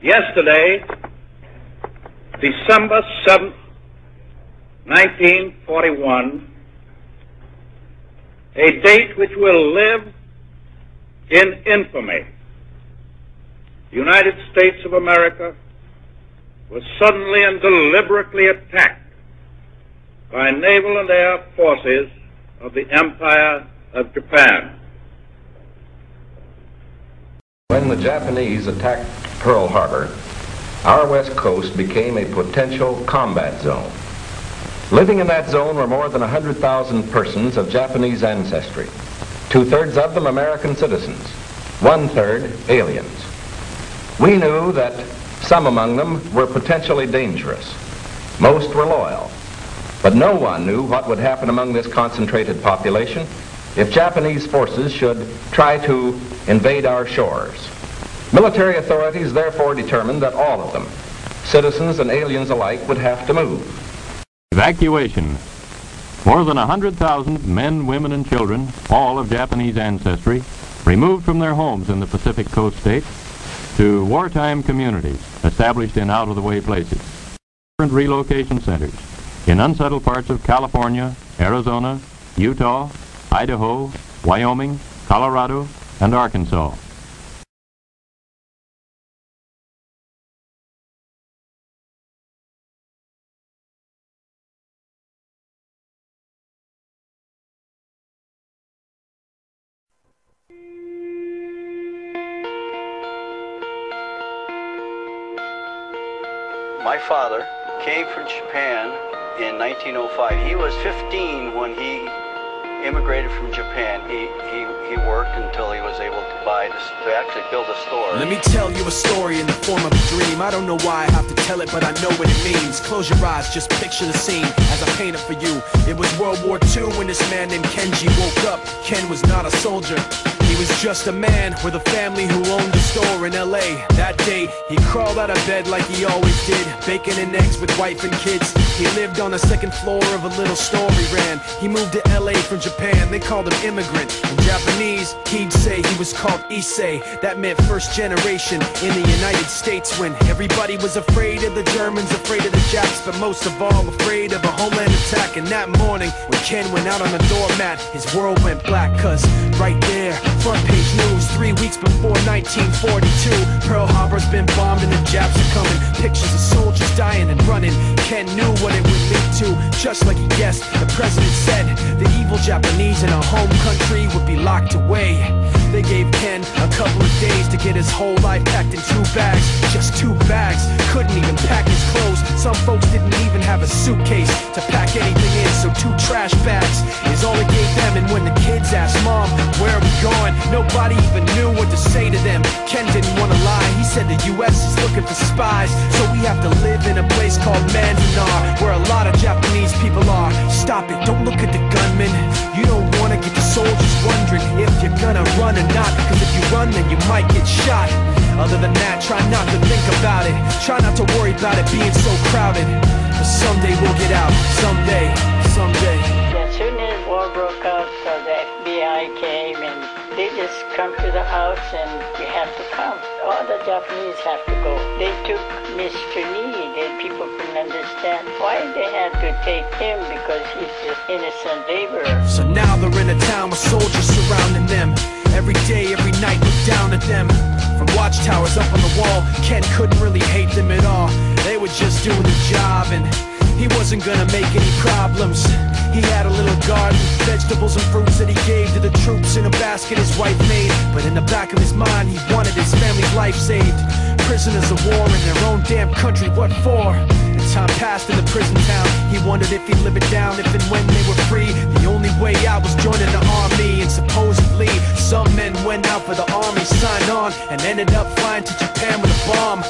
Yesterday, December 7th, 1941, a date which will live in infamy, the United States of America was suddenly and deliberately attacked by naval and air forces of the Empire of Japan. When the Japanese attacked Pearl Harbor, our west coast became a potential combat zone. Living in that zone were more than 100,000 persons of Japanese ancestry, 2/3 of them American citizens, 1/3 aliens. We knew that some among them were potentially dangerous. Most were loyal, but no one knew what would happen among this concentrated population if Japanese forces should try to invade our shores. Military authorities therefore determined that all of them, citizens and aliens alike, would have to move. Evacuation. More than 100,000 men, women, and children, all of Japanese ancestry, removed from their homes in the Pacific Coast states to wartime communities established in out-of-the-way places. Different relocation centers in unsettled parts of California, Arizona, Utah, Idaho, Wyoming, Colorado, and Arkansas. My father came from Japan in 1905. He was 15 when he immigrated from Japan. He worked until he was able to actually build a store. Let me tell you a story in the form of a dream. I don't know why I have to tell it, but I know what it means. Close your eyes, just picture the scene as I paint it for you. It was World War II when this man named Kenji woke up. Ken was not a soldier. He was just a man with a family who owned a store in LA. That day, he crawled out of bed like he always did, bacon and eggs with wife and kids. He lived on the second floor of a little store he ran. He moved to LA from Japan, they called him immigrant. In Japanese, he'd say he was called Issei. That meant first generation in the United States, when everybody was afraid of the Germans, afraid of the Japs, but most of all afraid of a homeland attack. And that morning, when Ken went out on the doormat, his world went black, cause right there, front page news, 3 weeks before 1942, Pearl Harbor's been bombed and the Japs are coming. Pictures of soldiers dying and running. Ken knew what it would lead to, just like he guessed. The president said the evil Japanese in our home country would be locked away. They gave Ken a couple of days to get his whole life packed in 2 bags. Just 2 bags, couldn't even pack his clothes. Some folks didn't even have a suitcase to pack anything in, so 2 trash bags is all he gave them. And when the kids asked Mom, where are we going, nobody even knew what to say to them. Ken didn't want to lie, he said the US is looking for spies, so we have to live in a place called Manzanar, where a lot of Japanese people are. Stop it, don't look at the gunman. You don't want to get the soldiers wondering if you're gonna run or not, cause if you run then you might get shot. Other than that, try not to think about it. Try not to worry about it being so crowded, cause someday we'll get out. Someday. As soon as war broke out, so the FBI came and they just come to the house and you have to come. All the Japanese have to go. They took Mr. Need and people couldn't understand why they had to take him, because he's just innocent laborer. So now they're in a town with soldiers surrounding them. Every day, every night, look down at them. From watchtowers up on the wall, Ken couldn't really hate them at all. They were just doing the job and he wasn't gonna make any problems. He had a little garden, vegetables and fruits that he gave to the troops in a basket his wife made. But in the back of his mind, he wanted his family's life saved. Prisoners of war in their own damn country, what for? As time passed in the prison town, he wondered if he'd live it down if and when they were free. The only way out was joining the army, and supposedly some men went out for the army, signed on, and ended up flying to Japan with a bomb.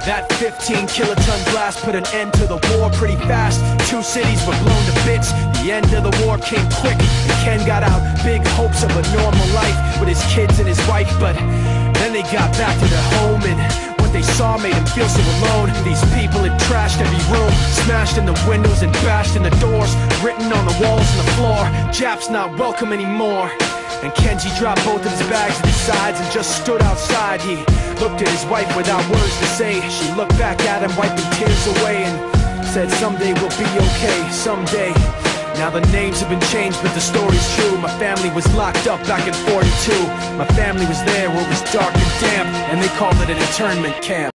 That 15-kiloton blast put an end to the war pretty fast. 2 cities were blown to bits. The end of the war came quick, and Ken got out big hopes of a normal life with his kids and his wife. But then they got back to their home, and what they saw made him feel so alone. These people had trashed every room, smashed in the windows and bashed in the doors, written on the walls and the floor, Japs not welcome anymore. And Kenji dropped both of his bags at his sides and just stood outside. He looked at his wife without words to say. She looked back at him, wiping tears away, and said, someday we'll be okay, someday. Now the names have been changed, but the story's true. My family was locked up back in '42. My family was there where it was dark and damp, and they called it an internment camp.